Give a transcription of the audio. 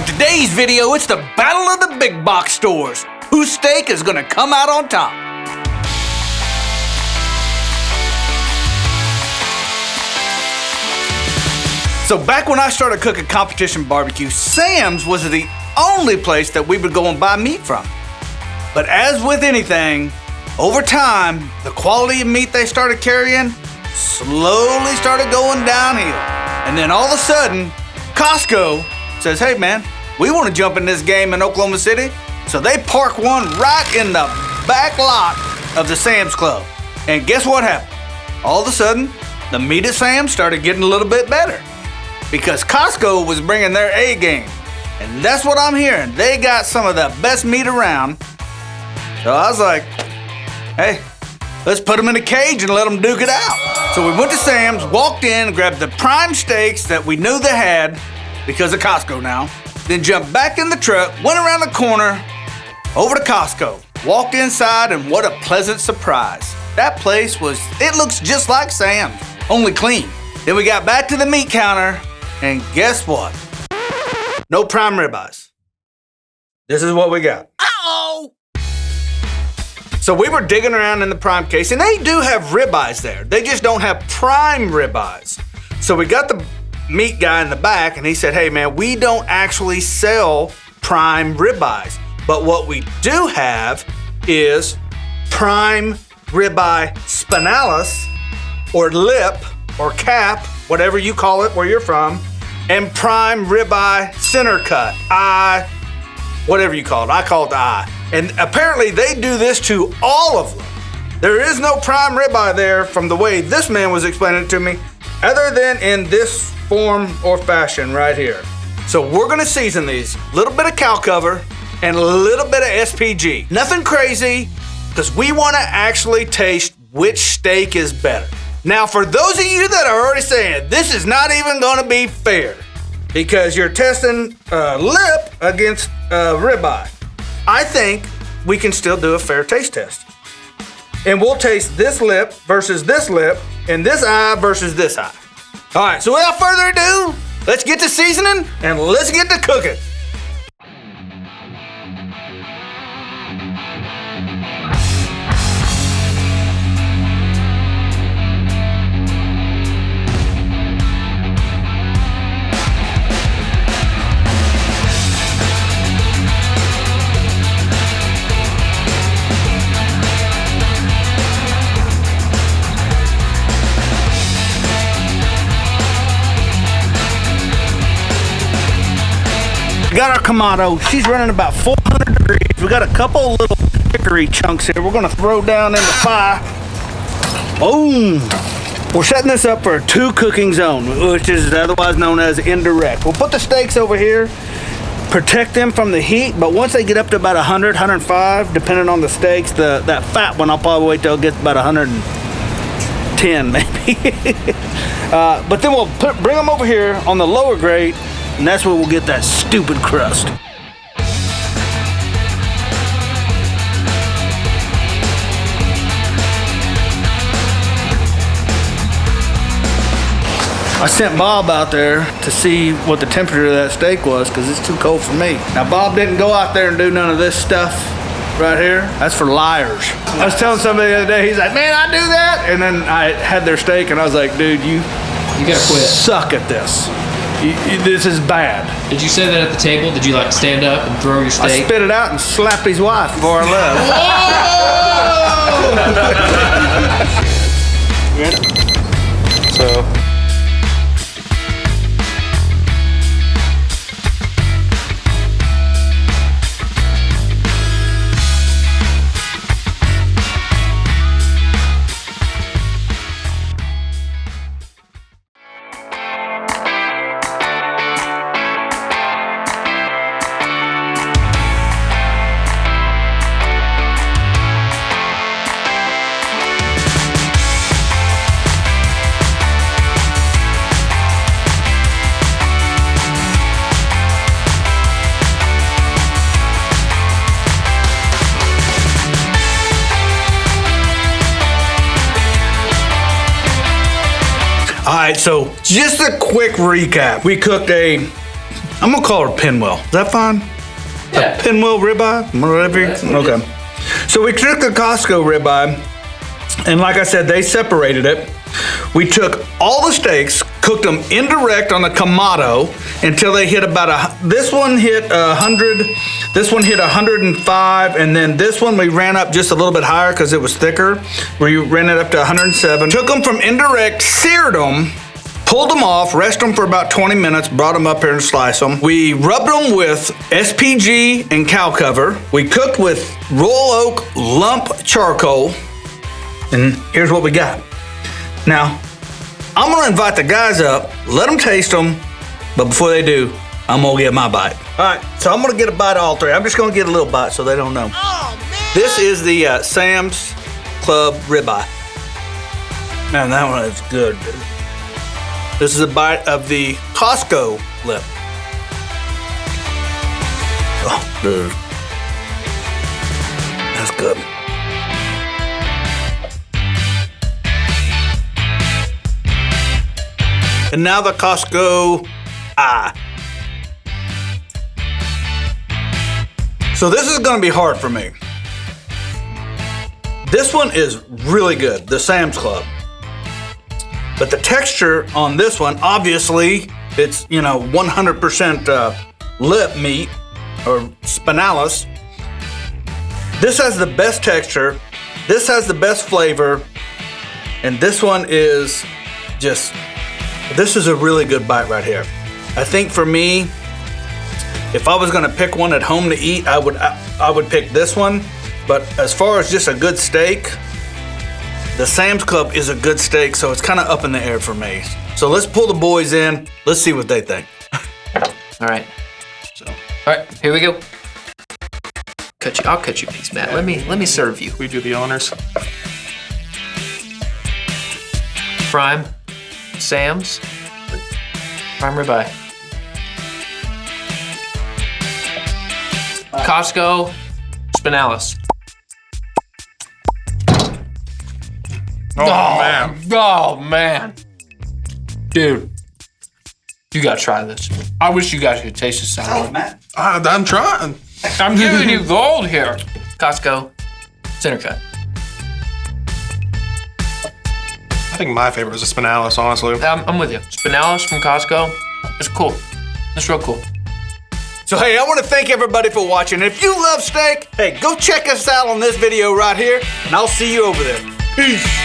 On today's video, it's the battle of the big box stores. Whose steak is gonna come out on top? So back when I started cooking competition barbecue, Sam's was the only place that we would go and buy meat from. But as with anything, over time, the quality of meat they started carrying slowly started going downhill. And then all of a sudden, Costco says, hey man, we want to jump in this game in Oklahoma City. So they park one right in the back lot of the Sam's Club. And guess what happened? All of a sudden, the meat at Sam's started getting a little bit better because Costco was bringing their A game. And that's what I'm hearing. They got some of the best meat around. So I was like, hey, let's put them in a cage and let them duke it out. So we went to Sam's, walked in, grabbed the prime steaks that we knew they had because of Costco now, then jumped back in the truck, went around the corner, over to Costco, walked inside, and what a pleasant surprise. That place it looks just like Sam's, only clean. Then we got back to the meat counter, and guess what? No prime ribeyes. This is what we got. Uh-oh! So we were digging around in the prime case, and they do have ribeyes there. They just don't have prime ribeyes. So we got the meat guy in the back, and he said, hey man, we don't actually sell prime ribeyes. But what we do have is prime ribeye spinalis, or lip, or cap, whatever you call it where you're from, and prime ribeye center cut, eye, whatever you call it. I call it the eye. And apparently they do this to all of them. There is no prime ribeye there from the way this man was explaining it to me, other than in this form or fashion right here. So we're gonna season these. A little bit of cow cover and a little bit of SPG. Nothing crazy, because we wanna actually taste which steak is better. Now, for those of you that are already saying, this is not even gonna be fair, because you're testing lip against ribeye, I think we can still do a fair taste test. And we'll taste this lip versus this lip, and this eye versus this eye. All right, so without further ado, let's get to seasoning and let's get to cooking. We got our Kamado. She's running about 400 degrees. We got a couple little hickory chunks here we're gonna throw down in the fire. Boom! We're setting this up for a 2 cooking zone, which is otherwise known as indirect. We'll put the steaks over here, protect them from the heat, but once they get up to about 100, 105, depending on the steaks, that fat one, I'll probably wait till it gets about 110 maybe. But then we'll bring them over here on the lower grate, and that's where we'll get that stupid crust. I sent Bob out there to see what the temperature of that steak was, because it's too cold for me. Now Bob didn't go out there and do none of this stuff right here. That's for liars. I was telling somebody the other day, he's like, man, I do that. And then I had their steak and I was like, dude, you gotta quit. Suck at this. This is bad. Did you say that at the table? Did you like stand up and throw your steak? I spit it out and slapped his wife before I left. So. All right, so just a quick recap. We cooked a I'm gonna call her Pinwheel. Is that fine? Yeah. A Pinwheel ribeye? Whatever. Okay. So we took the Costco ribeye, and like I said, they separated it. We took all the steaks, cooked them indirect on the Kamado until they hit about this one hit 100, this one hit 105, and then this one we ran up just a little bit higher because it was thicker. We ran it up to 107. Took them from indirect, seared them, pulled them off, rested them for about 20 minutes, brought them up here and sliced them. We rubbed them with SPG and cow cover. We cooked with Royal Oak lump charcoal, and here's what we got. Now, I'm gonna invite the guys up, let them taste them, but before they do, I'm gonna get my bite. All right, so I'm gonna get a bite of all three. I'm just gonna get a little bite so they don't know. Oh, man. This is the Sam's Club ribeye. Man, that one is good, dude. This is a bite of the Costco lip. Oh, dude. That's good. And now the Costco eye. So this is gonna be hard for me. This one is really good, the Sam's Club. But the texture on this one, obviously, it's, 100% lip meat or spinalis. This has the best texture. This has the best flavor. And this one is just, this is a really good bite right here. I think for me, if I was gonna pick one at home to eat, I would pick this one. But as far as just a good steak, the Sam's Club is a good steak, so it's kind of up in the air for me. So let's pull the boys in. Let's see what they think. All right. All right, here we go. I'll cut you a piece, Matt. Let me serve you. We do the honors. Prime Sam's. Prime ribeye. Costco spinalis. Oh man, dude, you gotta try this. I wish you guys could taste the salad. Oh, man. I'm trying. I'm giving you gold here. Costco, center cut. I think my favorite was the spinalis, honestly. I'm with you. Spinalis from Costco. It's cool. It's real cool. So hey, I want to thank everybody for watching. If you love steak, hey, go check us out on this video right here, and I'll see you over there. Peace.